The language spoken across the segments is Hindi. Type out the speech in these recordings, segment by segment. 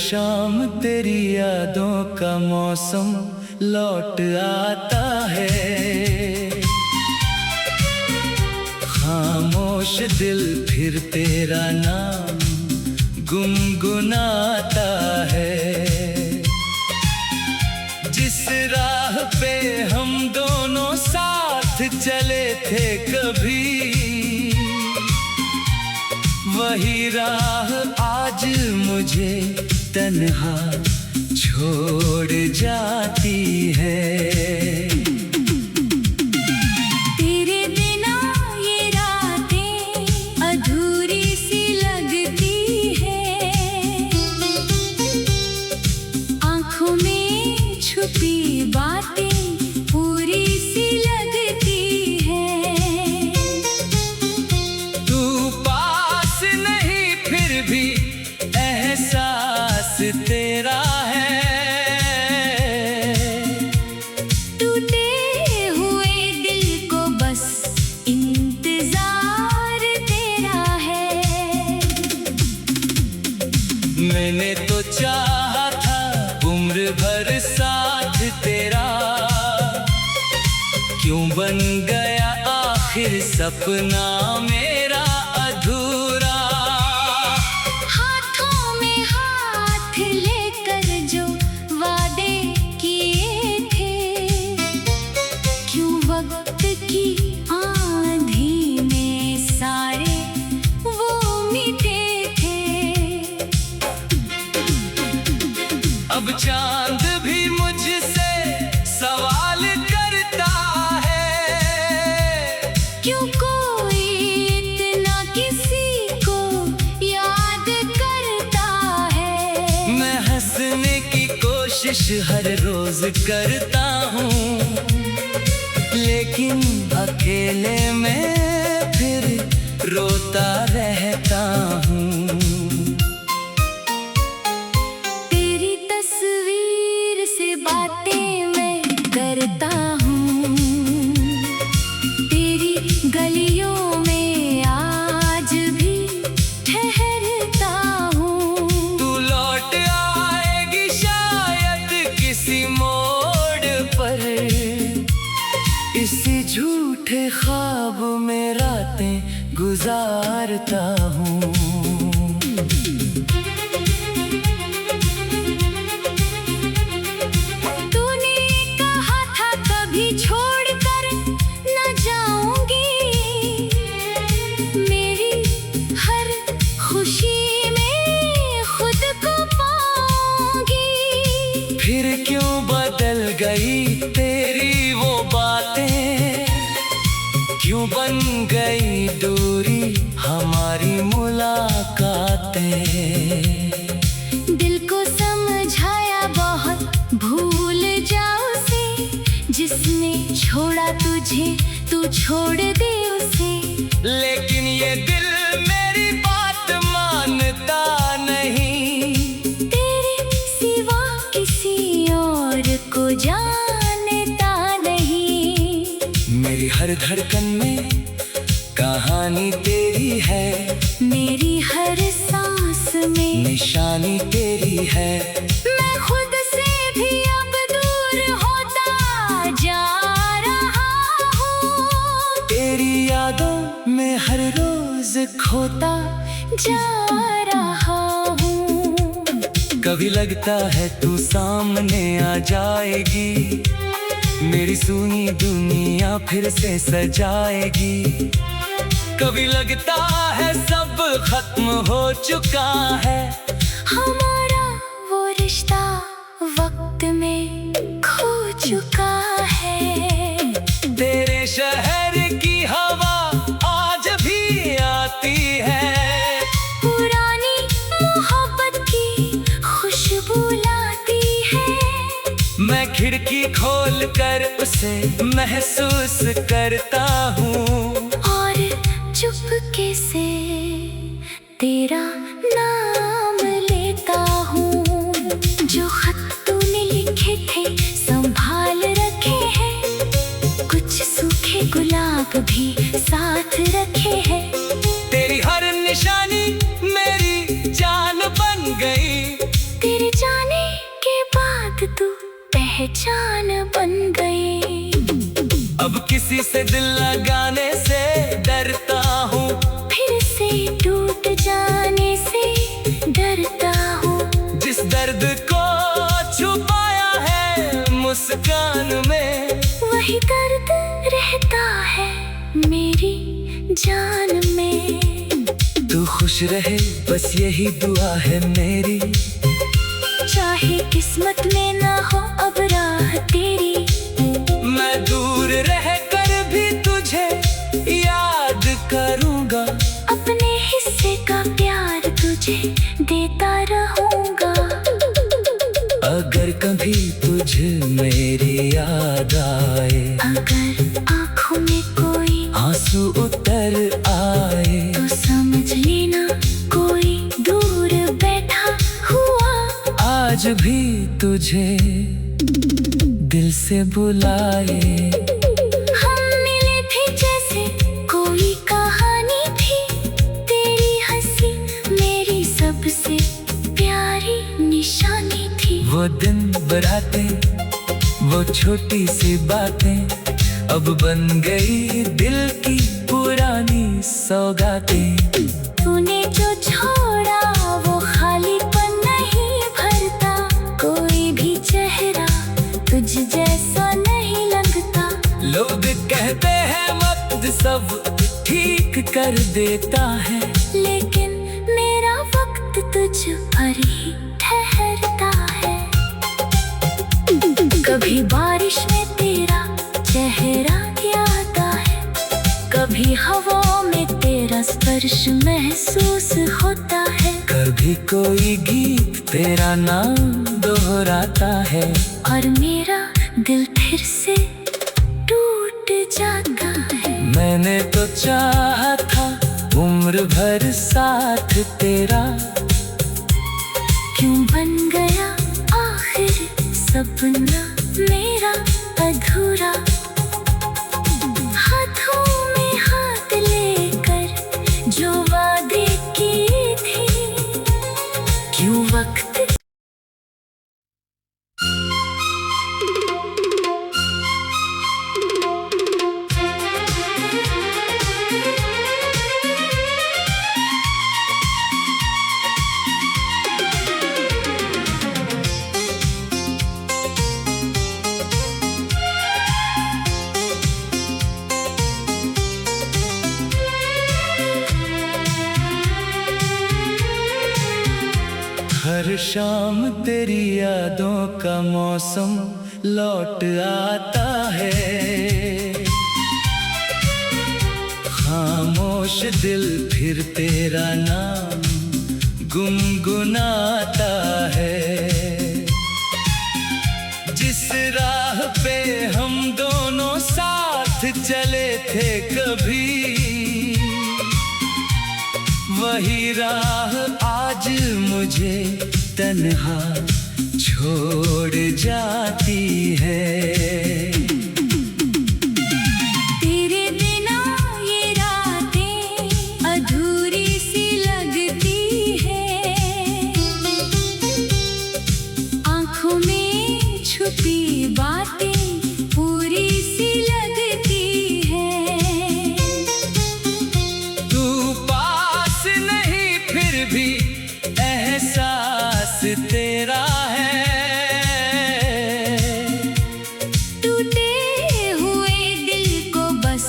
शाम तेरी यादों का मौसम लौट आता है। खामोश दिल फिर तेरा नाम गुनगुनाता है। जिस राह पे हम दोनों साथ चले थे कभी, वही राह आज मुझे तन्हा छोड़ जाती है। तेरे बिना ये रातें अधूरी सी लगती है। आँखों में छुपी बातें पूरी सी लगती है। तू पास नहीं फिर भी एहसास तेरा है। टूटे हुए दिल को बस इंतजार तेरा है। मैंने तो चाहा था उम्र भर साथ तेरा, क्यों बन गया आखिर सपना मेरा अधूरा। हाथों में हाथ लेकर जो वादे किए थे, क्यों वक्त की आंधी में सारे वो मिटे थे। अब चांद भी मुझसे सवाल करता है, क्यों कोई इतना किसी को याद करता है। मैं हंसने की कोशिश हर रोज करता हूँ, लेकिन अकेले में फिर रोता रहता हूँ। तेरी तस्वीर से बातें मैं करता हूँ। तेरी गलियों में आज भी ठहरता हूँ। तू लौट आएगी शायद किसी मोड़ पर, इसी झूठे ख्वाब में रातें गुजारता हूँ। तूने कहा था कभी छोड़कर न जाऊंगी। मेरी हर खुशी में खुद को पाऊंगी। फिर क्यों बदल गई तेरी वो बातें, क्यों बन गई दूरी हमारी मुलाकातें। दिल को समझाया बहुत भूल जाओ उसे, जिसने छोड़ा तुझे तू छोड़ दे उसे। लेकिन ये दिल मेरी बात मानता नहीं, तेरे सिवा किसी और को जानता नहीं। मेरी हर धड़कन में कहानी तेरी है, मेरी हर सांस में निशानी तेरी है। मैं खुद से भी अब दूर होता जा रहा हूँ। तेरी यादों में हर रोज खोता जा रहा हूँ। कभी लगता है तू सामने आ जाएगी, मेरी सुनी दुनिया फिर से सजाएगी। कभी लगता है सब खत्म हो चुका है, हमारा वो रिश्ता वक्त में खो चुका है। तेरे शहर की हवा आज भी आती है, पुरानी मोहब्बत की खुशबू लाती है। मैं खिड़की खोल कर उसे महसूस करता हूँ। और चुपके से तेरा नाम लेता हूँ। जो खत तूने लिखे थे संभाल रखे हैं, कुछ सूखे गुलाब भी साथ रखे हैं। तेरी हर निशानी मेरी जान बन गई। तेरे पहचान बन गए। अब किसी से दिल लगाने से डरता हूँ, फिर से टूट जाने से डरता हूँ। जिस दर्द को छुपाया है मुस्कान में, वही दर्द रहता है मेरी जान में। तू खुश रहे बस यही दुआ है मेरी, चाहे किस्मत में ना हो अब राह तेरी। मैं दूर रह कर भी तुझे याद करूँगा, अपने हिस्से का प्यार तुझे देता रहूँगा। अगर कभी तुझे मेरी याद आए, अगर आँखों में कोई आंसू उतर आए, तो समझ लेना कोई दूर बैठा हुआ आज भी तुझे दिल से बुलाए। हम मिले थे जैसे कोई कहानी थी, तेरी हंसी मेरी सबसे प्यारी निशानी थी। वो दिन बरातें, वो छोटी सी बातें अब बन गई दिल की पुरानी सौगातें। तूने जो छोड़ा वो खालीपन नहीं भरता, कोई भी चेहरा तुझ जैसा नहीं लगता। लोग कहते हैं वक्त सब ठीक कर देता है, लेकिन मेरा वक्त तुझ पर ही ठहरता है। कभी बारिश में तेरा चेहरा याद है, कभी हवा में तेरा स्पर्श महसूस होता है। कभी कोई गीत तेरा नाम दोहराता है, और मेरा दिल फिर से टूट जाता है। मैंने तो चाहा था उम्र भर साथ तेरा, क्यों बन गया आखिर सपना मेरा अधूरा। हाथों में हाथ लेकर जो वादे किए थे, क्यों वक्त हर शाम तेरी यादों का मौसम लौट आता है, खामोश दिल फिर तेरा नाम गुनगुनाता है। जिस राह पे हम दोनों साथ चले थे कभी, वही राह आज मुझे तन्हा छोड़ जाती है। तेरे बिना ये रातें अधूरी सी लगती है। आँखों में छुपी बातें पूरी सी लगती है। तू पास नहीं फिर भी एहसास तेरा है, टूटे हुए दिल को बस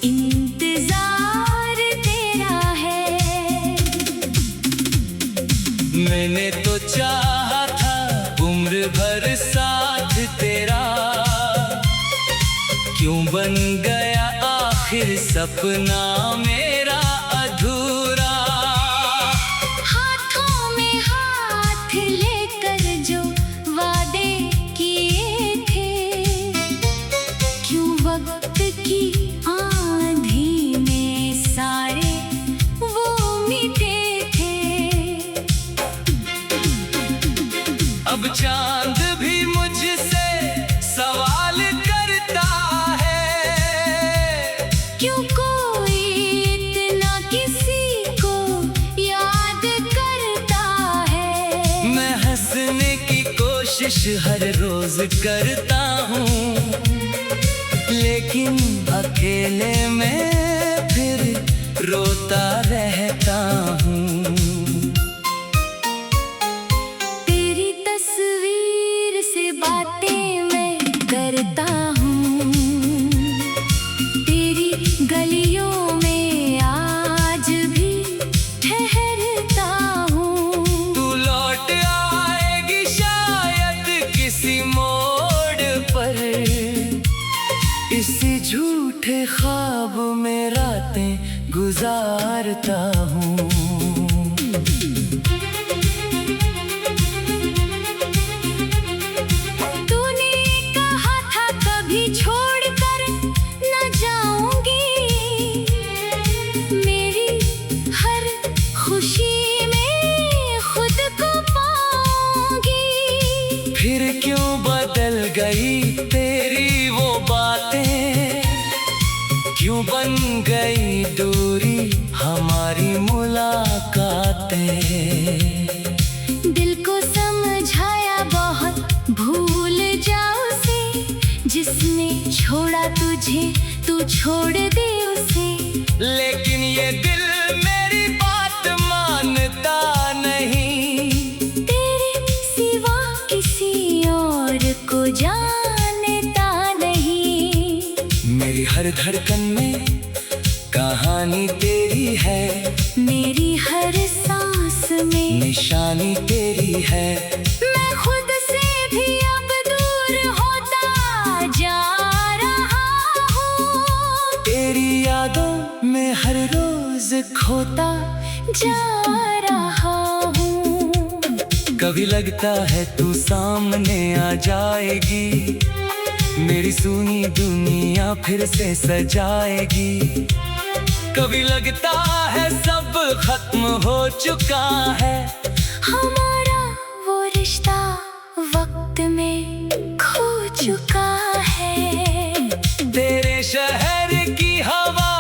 इंतजार तेरा है। मैंने तो चाहा था उम्र भर साथ तेरा, क्यों बन गया आखिर सपना मेरा अधूरा। हाथों में हाथ लेकर जो वादे किए थे, क्यों वक्त की आंधी में सारे वो मिटे थे। अब चांद भी मुझसे सवाल करता है, क्यों कोई इतना किसी को याद करता है। मैं हंसने की कोशिश कोशिश हर रोज करता हूँ, लेकिन अकेले में फिर रोता रहता हूँ। तेरी तस्वीर से बातें मैं करता हूँ, तेरी गलियों में आज भी ठहरता हूँ। तू लौट आएगी शायद किसी मोड़ पर, इसी झूठे ख्वाब में रातें गुजारता हूँ। तूने कहा था कभी छोड़कर न जाऊंगी, मेरी हर खुशी में खुद को पाऊंगी। फिर क्यों बदल गई तेरी वो बातें, क्यों बन गई दूरी हमारी मुलाकातें। दिल को समझाया बहुत भूल जाओ उसे, जिसने छोड़ा तुझे तू छोड़ दे उसे। लेकिन ये दिल मेरी बात मानता नहीं, तेरे सिवा किसी और को जानता नहीं। मेरी हर धड़कन में कहानी तेरी है, मेरी हर सांस में निशानी तेरी है। मैं खुद से भी अब दूर होता जा रहा हूँ, तेरी यादों में हर रोज खोता जा रहा हूँ। कभी लगता है तू सामने आ जाएगी, मेरी सुनी दुनिया फिर से सजाएगी। कभी लगता है सब खत्म हो चुका है, हमारा वो रिश्ता वक्त में खो चुका है। तेरे शहर की हवा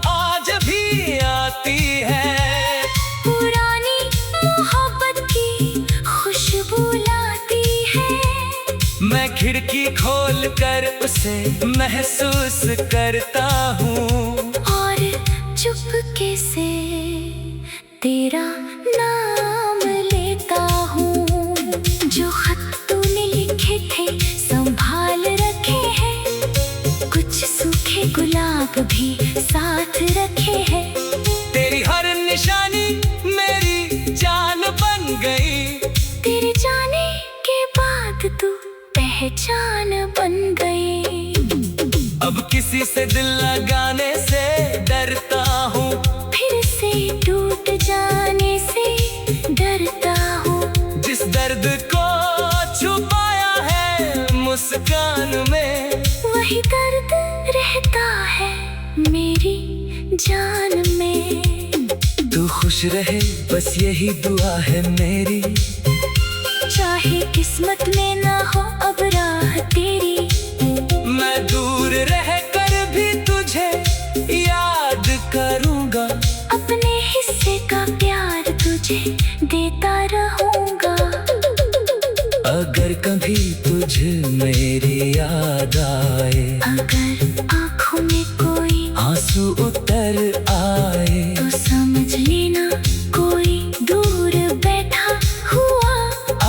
आज भी आती है, पुरानी मोहब्बत की खुशबू लाती है। मैं खिड़की खोल कर उसे महसूस करता हूँ, और चुपके से तेरा नाम लेता हूँ। जो खत तूने लिखे थे संभाल रखे हैं, कुछ सूखे गुलाब भी साथ रखे हैं। तेरी हर निशानी मेरी जान बन गई, तेरे जाने के बाद तू पहचान बन गई। अब किसी से दिल लगाने से डरता हूँ, फिर से टूट जाने से डरता हूँ। जिस दर्द को छुपाया है मुस्कान में, वही दर्द रहता है मेरी जान में। तू खुश रहे बस यही दुआ है मेरी, चाहे किस्मत में ना हो अब राह तेरी। मैं दूर रह कर भी तुझे याद करूँगा, अपने हिस्से का प्यार तुझे देता रहूँगा। अगर कभी तुझे मेरी याद आए, अगर आँखों में कोई आंसू उतर आए, तो समझ लेना कोई दूर बैठा हुआ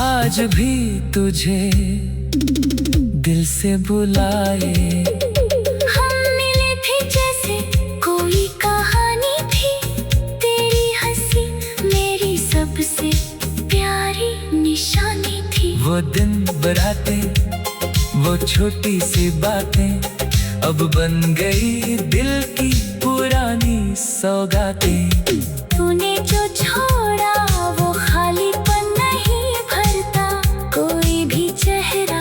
आज भी तुझे दिल से बुलाए। हम मिले थे जैसे कोई कहानी थी, तेरी हंसी मेरी सबसे प्यारी निशानी थी। वो दिन बरातें, वो छोटी सी बातें अब बन गई दिल की पुरानी सौगातें। तूने जो छोड़ा वो खालीपन नहीं भरता, कोई भी चेहरा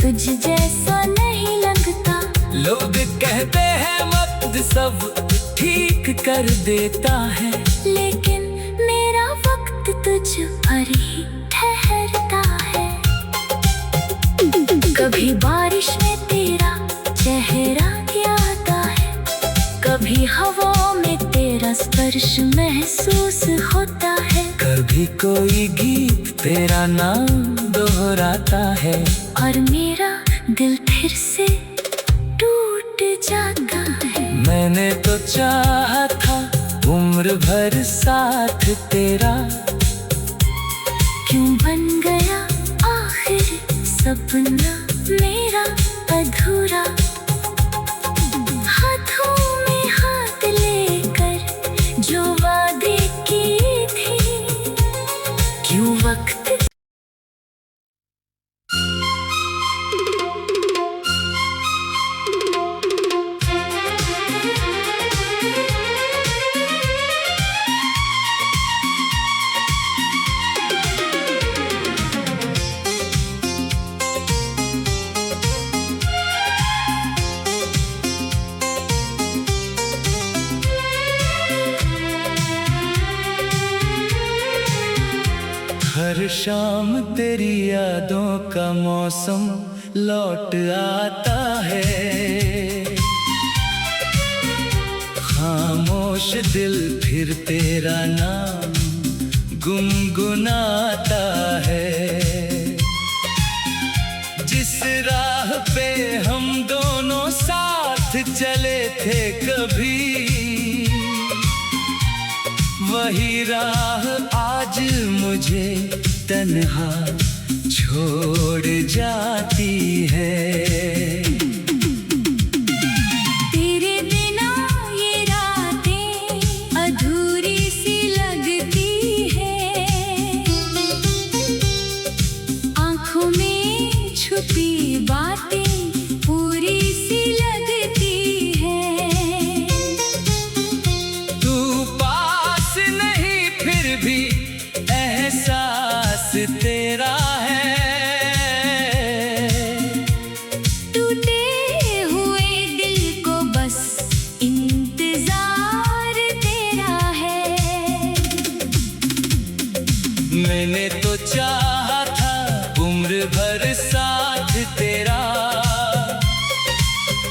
तुझ जैसा नहीं लगता। लोग कहते हैं वक्त सब ठीक कर देता है, लेकिन मेरा वक्त तुझ पर ही ठहरता है। कभी बारिश में तेरा चेहरा आता है, कभी हवा में तेरा स्पर्श महसूस होता है। कभी कोई गीत तेरा नाम दोहराता दोहराता है और मेरा दिल फिर से टूट जाता है। मैंने तो चाहा था उम्र भर साथ तेरा, क्यों बन गया आखिर सपना मेरा अधूरा। हाथों में हाथ लेकर जो वादे किए थे, क्यों वक्त हर शाम तेरी यादों का मौसम लौट आता है। खामोश दिल फिर तेरा नाम गुनगुनाता है। जिस राह पे हम दोनों साथ चले थे कभी, वही राह आज मुझे तन्हा छोड़ जाती है। तेरे बिना ये रातें अधूरी सी लगती है। आँखों में छुपी बातें पूरी सी लगती है। तू पास नहीं फिर भी एहसास तेरा है। टूटे हुए दिल को बस इंतजार तेरा है। मैंने तो चाहा था उम्र भर साथ तेरा,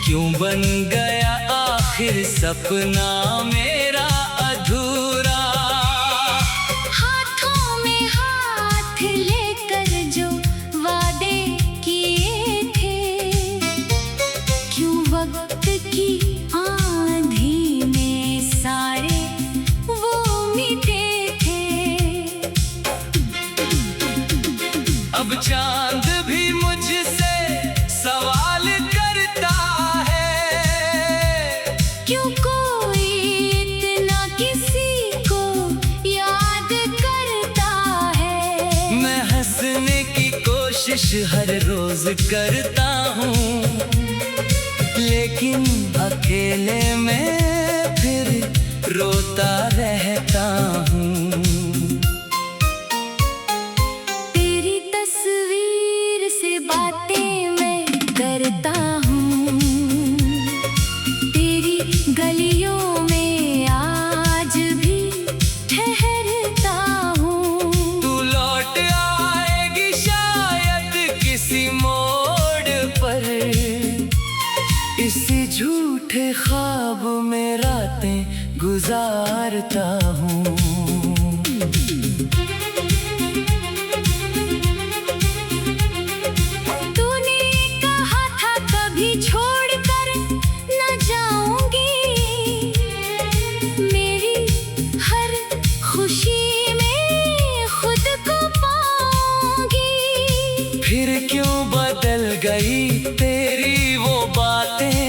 क्यों बन गया आखिर सपना मेरा अधूरा। हाथों में हाथ लेकर जो वादे किए थे, क्यों वक्त की आंधी में सारे वो मिटे थे। अब चांद भी मुझसे सवाल करता है, क्यों कोई इतना किसी को याद करता है। मैं हंसने की कोशिश हर रोज करता हूँ, लेकिन अकेले में फिर रोता रहता हूँ। तेरी तस्वीर से बातें मैं करता हूँ। तेरी गलियों में आज भी ठहरता हूँ। तू लौट आएगी शायद किसी मोड़ पर, इसी झूठे ख्वाब में रातें गुजारता हूँ। तूने कहा था कभी छोड़कर न जाऊंगी। मेरी हर खुशी में खुद को पाऊंगी। फिर क्यों बदल गई तेरी वो बातें,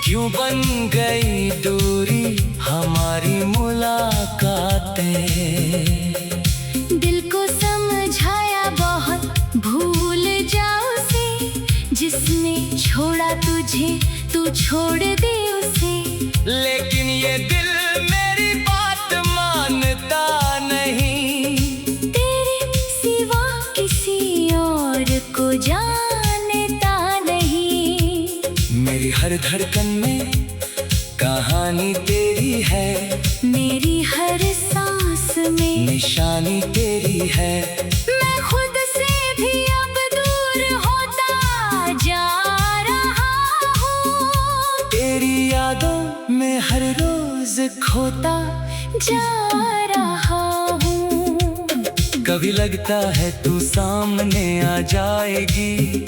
क्यों बन गई दूरी हमारी मुलाकातें। दिल को समझाया बहुत भूल जाओ उसे, जिसने छोड़ा तुझे तू छोड़ दे उसे। लेकिन ये दिल मेरी बात मानता नहीं, तेरे सिवा किसी और को जानता नहीं। मेरी हर धड़कन में कहानी तेरी है, मेरी हर सांस में निशानी तेरी है। मैं खुद से भी अब दूर होता जा रहा हूँ। तेरी यादों में हर रोज खोता जा रहा हूँ। कभी लगता है तू सामने आ जाएगी,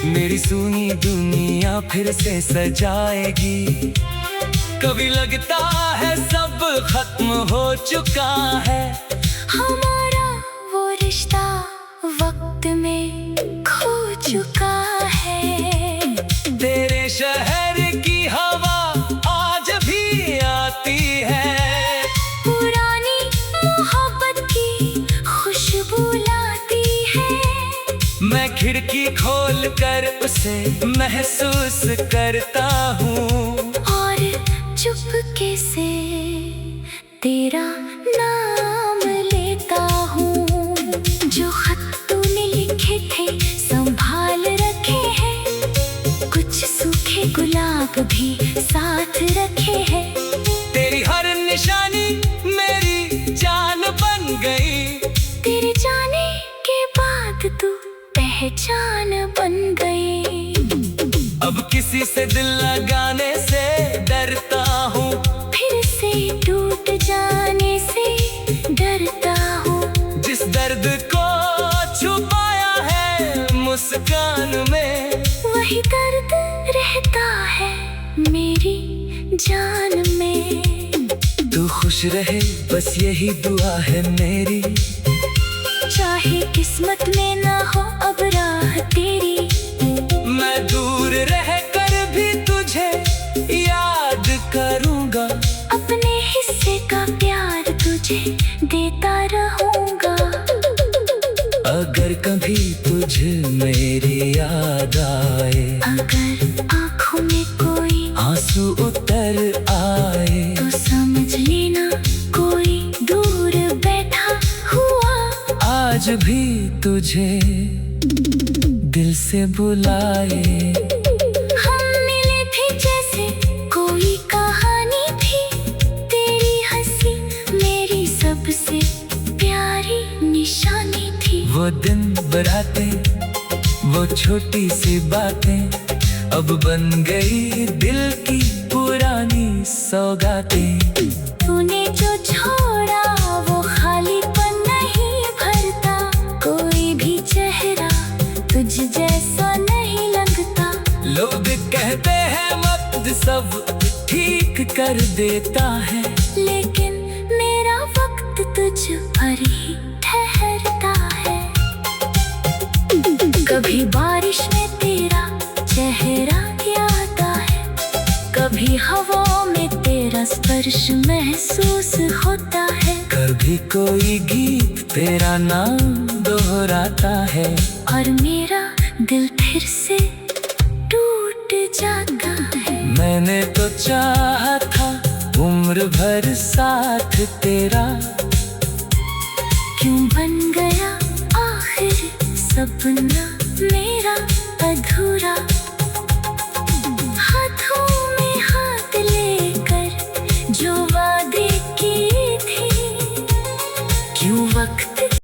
मेरी सुनी दुनिया फिर से सजाएगी। कभी लगता है सब खत्म हो चुका है, हमारा वो रिश्ता वक्त में खो चुका है। तेरे शहर की हवा आज भी आती है, पुरानी मोहब्बत की खुशबू लाती है। मैं खिड़की खोल कर उसे महसूस करता हूँ, और चुपके से तेरा नाम लेता हूँ। जो खत तूने लिखे थे संभाल रखे हैं, कुछ सूखे गुलाब भी साथ रखे हैं। तेरी हर निशानी मेरी जान बन गई, तेरे जाने के बाद तू पहचान बन गई। अब किसी से दिल लगाने से डरता हूँ, फिर से टूट जाने से डरता हूँ। जिस दर्द को छुपाया है मुस्कान में, वही दर्द रहता है मेरी जान में। तू खुश रहे बस यही दुआ है मेरी, चाहे किस्मत में ना हो अब राह तेरी। मैं दूर रह कर भी तुझे याद करूँगा, अपने हिस्से का प्यार तुझे देता रहूँगा। अगर कभी तुझे मेरी याद आए, अगर आँखों में कोई आंसू उतर आए, तो समझ लेना कोई दूर बैठा हुआ आज भी तुझे दिल से बुलाए। हम मिले थे जैसे कोई कहानी थी, तेरी हंसी मेरी सबसे प्यारी निशानी थी। वो दिन बरातें, वो छोटी सी बातें अब बन गई दिल की पुरानी सौगातें। तूने जो छोड़ा वो खालीपन नहीं भरता, कोई भी चेहरा तुझ जैसा नहीं लगता। लोग कहते हैं वक्त सब ठीक कर देता है, लेकिन मेरा वक्त तुझ पर ही ठहरता है। कभी बारिश में तेरा चेहरा आता है, कभी हवा में तेरा स्पर्श महसूस होता है। कभी कोई गीत तेरा नाम दोहराता है, और मेरा दिल फिर से टूट जाता है। मैंने तो चाहा था उम्र भर साथ तेरा, क्यों बन गया आखिर सपना मेरा अधूरा।